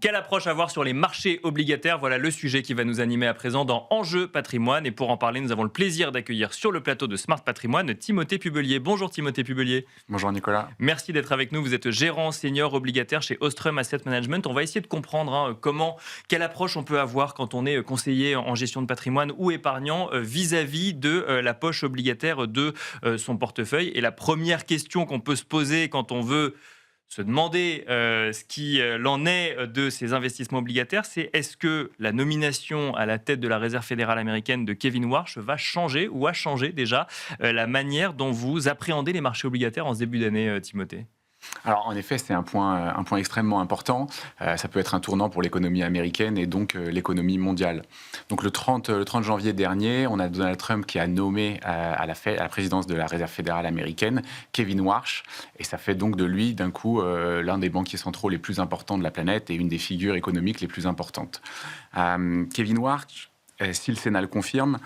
Quelle approche avoir sur les marchés obligataires? Voilà le sujet qui va nous animer à présent dans Enjeu Patrimoine. Et pour en parler, nous avons le plaisir d'accueillir sur le plateau de Smart Patrimoine Timothée Pubelier. Bonjour Timothée Pubelier. Bonjour Nicolas. Merci d'être avec nous. Vous êtes gérant senior obligataire chez Ostrum Asset Management. On va essayer de comprendre quelle approche on peut avoir quand on est conseiller en gestion de patrimoine ou épargnant vis-à-vis de la poche obligataire de son portefeuille. Et la première question qu'on peut se poser quand on veut se demander ce qu'il en est de ces investissements obligataires, c'est est-ce que la nomination à la tête de la Réserve fédérale américaine de Kevin Warsh va changer ou a changé déjà la manière dont vous appréhendez les marchés obligataires en ce début d'année, Timothée? Alors en effet, c'est un point extrêmement important. Ça peut être un tournant pour l'économie américaine et donc l'économie mondiale. Donc le 30 janvier dernier, on a Donald Trump qui a nommé à la présidence de la Réserve fédérale américaine Kevin Warsh. Et ça fait donc de lui, d'un coup, l'un des banquiers centraux les plus importants de la planète et une des figures économiques les plus importantes. Kevin Warsh, si le Sénat le confirme,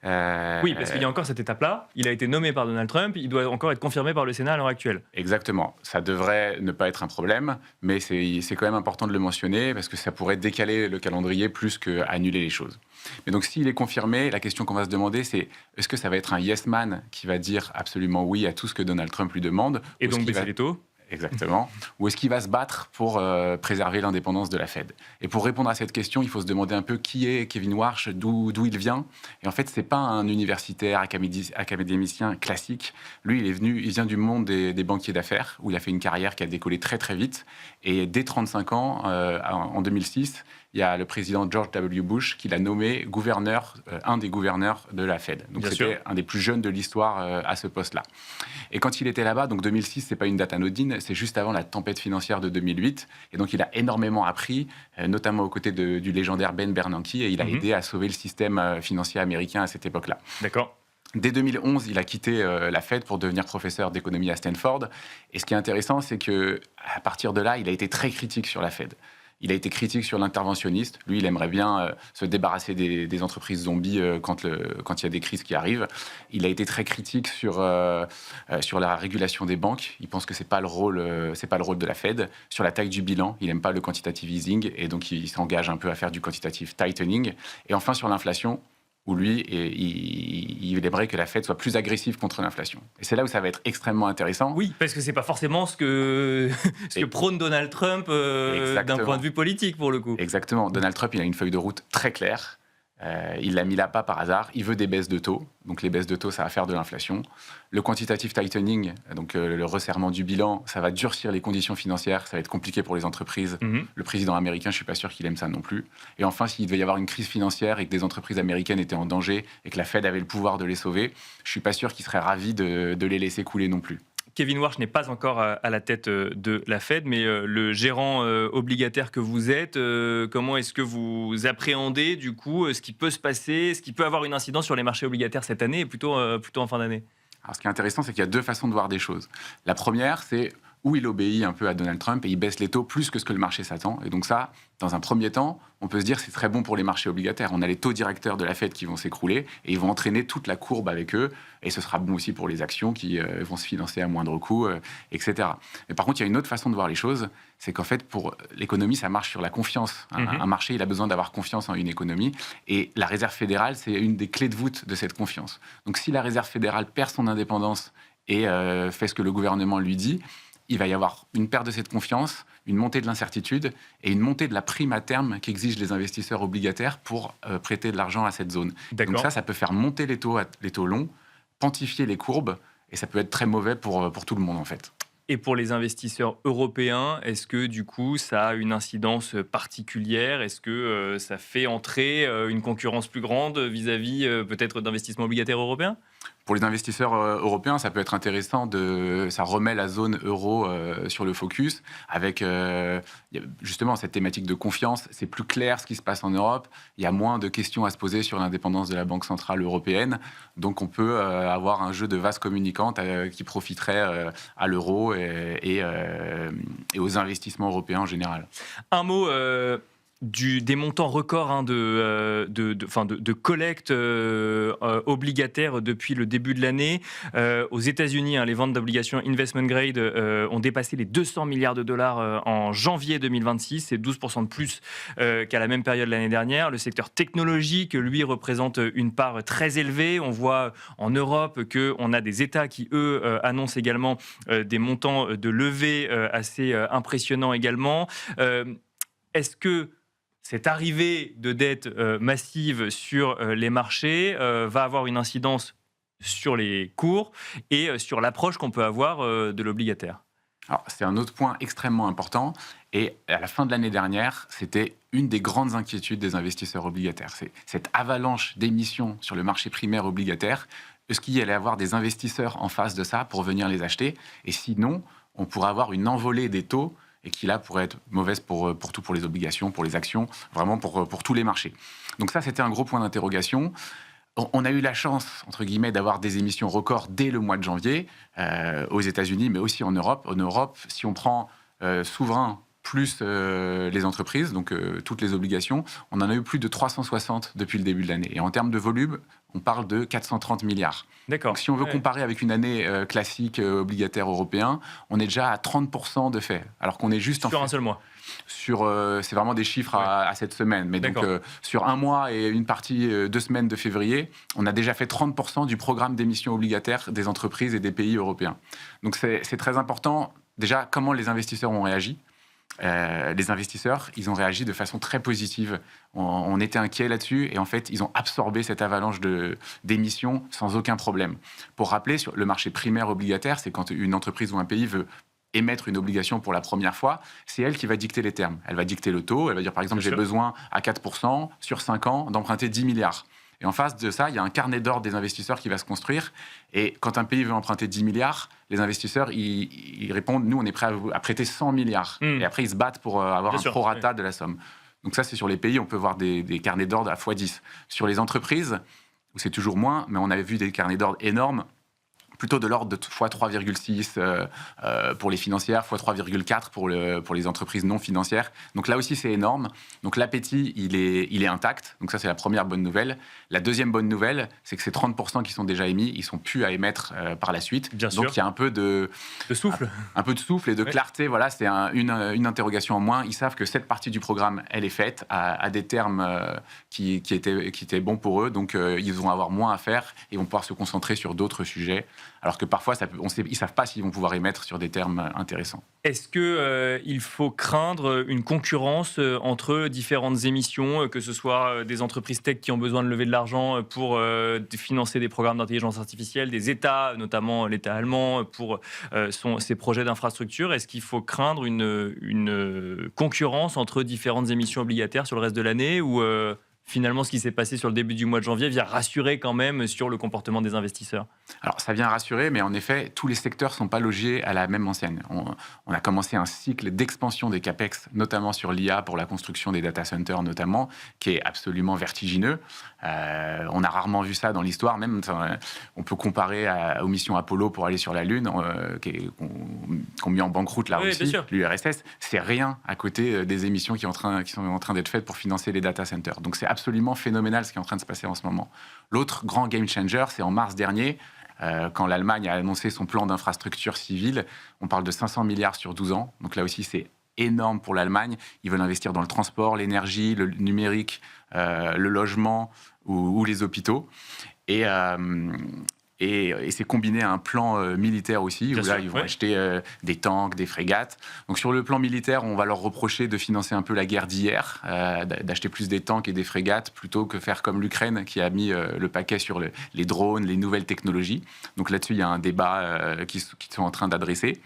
Oui, parce qu'il y a encore cette étape-là. Il a été nommé par Donald Trump, il doit encore être confirmé par le Sénat à l'heure actuelle. Exactement. Ça devrait ne pas être un problème, mais c'est quand même important de le mentionner parce que ça pourrait décaler le calendrier plus qu'annuler les choses. Mais donc, s'il est confirmé, la question qu'on va se demander, c'est est-ce que ça va être un yes man qui va dire absolument oui à tout ce que Donald Trump lui demande? Et donc baisser les taux? Exactement. Ou est-ce qu'il va se battre pour préserver l'indépendance de la Fed? Et pour répondre à cette question, il faut se demander un peu qui est Kevin Warsh, d'où il vient. Et en fait, c'est pas un universitaire, académicien classique. Lui, il vient du monde des banquiers d'affaires, où il a fait une carrière qui a décollé très très vite. Et dès 35 ans, en 2006, il y a le président George W. Bush qui l'a nommé gouverneur, un des gouverneurs de la Fed. Donc c'était un des plus jeunes de l'histoire à ce poste-là. Et quand il était là-bas, donc 2006, c'est pas une date anodine, c'est juste avant la tempête financière de 2008. Et donc il a énormément appris, notamment aux côtés du légendaire Ben Bernanke, et il a aidé à sauver le système financier américain à cette époque-là. D'accord. Dès 2011, il a quitté la Fed pour devenir professeur d'économie à Stanford. Et ce qui est intéressant, c'est qu'à partir de là, il a été très critique sur la Fed. Il a été critique sur l'interventionniste. Lui, il aimerait bien se débarrasser des entreprises zombies quand il y a des crises qui arrivent. Il a été très critique sur la régulation des banques. Il pense que c'est pas le rôle de la Fed. Sur la taille du bilan, il n'aime pas le quantitative easing et donc il s'engage un peu à faire du quantitative tightening. Et enfin, sur l'inflation, où lui, il aimerait que la Fed soit plus agressive contre l'inflation. Et c'est là où ça va être extrêmement intéressant. Oui, parce que c'est pas forcément ce que prône Donald Trump d'un point de vue politique, pour le coup. Exactement. Donald Trump, il a une feuille de route très claire. Il l'a mis là pas par hasard. Il veut des baisses de taux. Donc les baisses de taux, ça va faire de l'inflation. Le quantitative tightening, donc le resserrement du bilan, ça va durcir les conditions financières. Ça va être compliqué pour les entreprises. Le président américain, je suis pas sûr qu'il aime ça non plus. Et enfin, s'il devait y avoir une crise financière et que des entreprises américaines étaient en danger et que la Fed avait le pouvoir de les sauver, je suis pas sûr qu'il serait ravi de les laisser couler non plus. Kevin Warsh n'est pas encore à la tête de la Fed, mais le gérant obligataire que vous êtes, comment est-ce que vous appréhendez du coup ce qui peut se passer, ce qui peut avoir une incidence sur les marchés obligataires cette année et plutôt en fin d'année? Alors, ce qui est intéressant, c'est qu'il y a deux façons de voir des choses. La première, c'est où il obéit un peu à Donald Trump et il baisse les taux plus que ce que le marché s'attend. Et donc ça, dans un premier temps, on peut se dire que c'est très bon pour les marchés obligataires. On a les taux directeurs de la Fed qui vont s'écrouler et ils vont entraîner toute la courbe avec eux. Et ce sera bon aussi pour les actions qui vont se financer à moindre coût, etc. Mais par contre, il y a une autre façon de voir les choses. C'est qu'en fait, pour l'économie, ça marche sur la confiance. Un marché, il a besoin d'avoir confiance en une économie. Et la Réserve fédérale, c'est une des clés de voûte de cette confiance. Donc si la Réserve fédérale perd son indépendance et fait ce que le gouvernement lui dit, il va y avoir une perte de cette confiance, une montée de l'incertitude et une montée de la prime à terme qu'exigent les investisseurs obligataires pour prêter de l'argent à cette zone. Donc ça peut faire monter les taux longs, quantifier les courbes, et ça peut être très mauvais pour tout le monde en fait. Et pour les investisseurs européens, est-ce que du coup ça a une incidence particulière? Est-ce que ça fait entrer une concurrence plus grande vis-à-vis peut-être d'investissements obligataires européens? Pour les investisseurs européens, ça peut être intéressant, ça remet la zone euro sur le focus, avec justement cette thématique de confiance. C'est plus clair ce qui se passe en Europe, il y a moins de questions à se poser sur l'indépendance de la Banque centrale européenne, donc on peut avoir un jeu de vases communicantes qui profiterait à l'euro et aux investissements européens en général. Un mot des montants records de collecte obligataire depuis le début de l'année. Aux États-Unis, les ventes d'obligations investment grade ont dépassé les 200 milliards de dollars en janvier 2026. C'est 12% de plus qu'à la même période l'année dernière. Le secteur technologique, lui, représente une part très élevée. On voit en Europe qu'on a des États qui, eux, annoncent également des montants de levée assez impressionnants également. Est-ce que cette arrivée de dette massive sur les marchés va avoir une incidence sur les cours et sur l'approche qu'on peut avoir de l'obligataire? Alors, c'est un autre point extrêmement important. Et à la fin de l'année dernière, c'était une des grandes inquiétudes des investisseurs obligataires. C'est cette avalanche d'émissions sur le marché primaire obligataire. Est-ce qu'il y allait avoir des investisseurs en face de ça pour venir les acheter? Et sinon, on pourrait avoir une envolée des taux et qui là pourrait être mauvaise pour tout, pour les obligations, pour les actions, vraiment pour tous les marchés. Donc ça, c'était un gros point d'interrogation. On a eu la chance, entre guillemets, d'avoir des émissions records dès le mois de janvier, aux États-Unis, mais aussi en Europe. En Europe, si on prend souverain plus les entreprises, donc toutes les obligations, on en a eu plus de 360 depuis le début de l'année. Et en termes de volume, on parle de 430 milliards. D'accord. Donc si on veut comparer avec une année classique obligataire européen, on est déjà à 30% de fait, alors qu'on est juste sur un seul mois. C'est vraiment des chiffres à cette semaine. Mais donc, sur un mois et une partie 2 semaines de février, on a déjà fait 30% du programme d'émissions obligataires des entreprises et des pays européens. Donc, c'est très important. Déjà, comment les investisseurs ont réagi? Les investisseurs, ils ont réagi de façon très positive. On était inquiets là-dessus et en fait, ils ont absorbé cette avalanche d'émissions sans aucun problème. Pour rappeler, sur le marché primaire obligataire, c'est quand une entreprise ou un pays veut émettre une obligation pour la première fois, c'est elle qui va dicter les termes. Elle va dicter le taux, elle va dire par exemple, j'ai besoin à 4% sur 5 ans d'emprunter 10 milliards. Et en face de ça, il y a un carnet d'ordre des investisseurs qui va se construire. Et quand un pays veut emprunter 10 milliards, les investisseurs, ils répondent, nous, on est prêt à prêter 100 milliards. Et après, ils se battent pour avoir un prorata de la somme. Donc ça, c'est sur les pays, on peut voir des carnets d'ordre à x10. Sur les entreprises, où c'est toujours moins, mais on avait vu des carnets d'ordre énormes, plutôt de l'ordre de x3,6 pour les financières, x3,4 pour les entreprises non financières. Donc là aussi, c'est énorme. Donc l'appétit, il est intact. Donc ça, c'est la première bonne nouvelle. La deuxième bonne nouvelle, c'est que ces 30% qui sont déjà émis, ils sont plus à émettre par la suite. Bien Donc il y a un peu de souffle. Un peu de souffle et de clarté. Voilà, c'est une interrogation en moins. Ils savent que cette partie du programme, elle est faite à des termes qui étaient bons pour eux. Donc ils vont avoir moins à faire et vont pouvoir se concentrer sur d'autres sujets. Alors que parfois, ils ne savent pas s'ils vont pouvoir émettre sur des termes intéressants. Est-ce qu'il faut craindre une concurrence entre différentes émissions, que ce soit des entreprises tech qui ont besoin de lever de l'argent pour financer des programmes d'intelligence artificielle, des États, notamment l'État allemand, pour ses projets d'infrastructure? Est-ce qu'il faut craindre une concurrence entre différentes émissions obligataires sur le reste de l'année ou finalement, ce qui s'est passé sur le début du mois de janvier vient rassurer quand même sur le comportement des investisseurs? Alors, ça vient rassurer, mais en effet, tous les secteurs ne sont pas logés à la même enseigne. On a commencé un cycle d'expansion des CAPEX, notamment sur l'IA pour la construction des data centers notamment, qui est absolument vertigineux. On a rarement vu ça dans l'histoire. Même, on peut comparer aux missions Apollo pour aller sur la Lune, qu'on mis en banqueroute la Russie, l'URSS. C'est rien à côté des émissions qui sont en train d'être faites pour financer les data centers. Donc, c'est absolument phénoménal ce qui est en train de se passer en ce moment. L'autre grand game changer, c'est en mars dernier, quand l'Allemagne a annoncé son plan d'infrastructure civile. On parle de 500 milliards sur 12 ans. Donc là aussi, c'est énorme pour l'Allemagne. Ils veulent investir dans le transport, l'énergie, le numérique, le logement ou les hôpitaux. Et c'est combiné à un plan militaire aussi, où là, ils vont acheter des tanks, des frégates. Donc sur le plan militaire, on va leur reprocher de financer un peu la guerre d'hier, d'acheter plus des tanks et des frégates, plutôt que faire comme l'Ukraine, qui a mis le paquet sur les drones, les nouvelles technologies. Donc là-dessus, il y a un débat qu'ils sont en train d'adresser.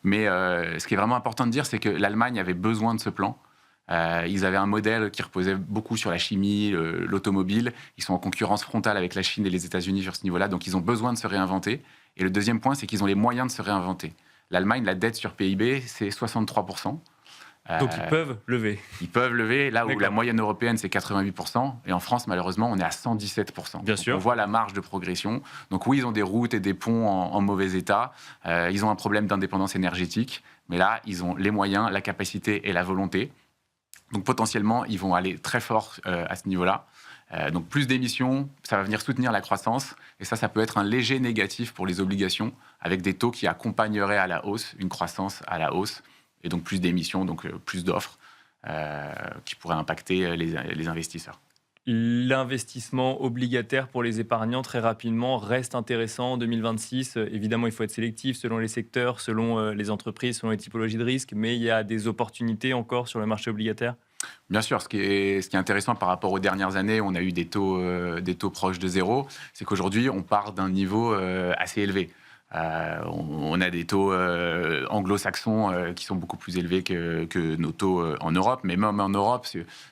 Mais ce qui est vraiment important de dire, c'est que l'Allemagne avait besoin de ce plan. Ils avaient un modèle qui reposait beaucoup sur la chimie, l'automobile. Ils sont en concurrence frontale avec la Chine et les États-Unis sur ce niveau-là, donc ils ont besoin de se réinventer. Et le deuxième point, c'est qu'ils ont les moyens de se réinventer. L'Allemagne, la dette sur PIB, c'est 63%. Donc ils peuvent lever. Ils peuvent lever, là où la moyenne européenne, c'est 88%. Et en France, malheureusement, on est à 117%. Bien sûr. On voit la marge de progression. Donc oui, ils ont des routes et des ponts en mauvais état. Ils ont un problème d'indépendance énergétique. Mais là, ils ont les moyens, la capacité et la volonté. Donc potentiellement, ils vont aller très fort à ce niveau-là. Donc plus d'émissions, ça va venir soutenir la croissance. Et ça peut être un léger négatif pour les obligations, avec des taux qui accompagneraient à la hausse, une croissance à la hausse. Et donc plus d'émissions, donc plus d'offres qui pourraient impacter les investisseurs. L'investissement obligataire pour les épargnants, très rapidement, reste intéressant en 2026. Évidemment, il faut être sélectif selon les secteurs, selon les entreprises, selon les typologies de risques, mais il y a des opportunités encore sur le marché obligataire. Bien sûr, ce qui est intéressant par rapport aux dernières années, on a eu des taux proches de zéro, c'est qu'aujourd'hui, on part d'un niveau assez élevé. On a des taux anglo-saxons qui sont beaucoup plus élevés que nos taux en Europe. Mais même en Europe,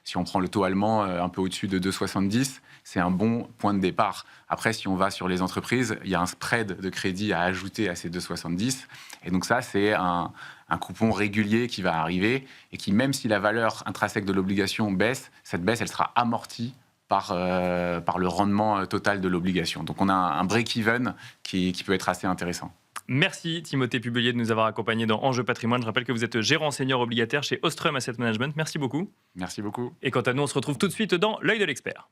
si on prend le taux allemand un peu au-dessus de 2,70, c'est un bon point de départ. Après, si on va sur les entreprises, il y a un spread de crédit à ajouter à ces 2,70. Et donc ça, c'est un coupon régulier qui va arriver et qui, même si la valeur intrinsèque de l'obligation baisse, cette baisse, elle sera amortie par le rendement total de l'obligation. Donc on a un break-even qui peut être assez intéressant. Merci Timothée Pubelier de nous avoir accompagnés dans Enjeu Patrimoine. Je rappelle que vous êtes gérant senior obligataire chez Ostrum Asset Management. Merci beaucoup. Merci beaucoup. Et quant à nous, on se retrouve tout de suite dans l'œil de l'expert.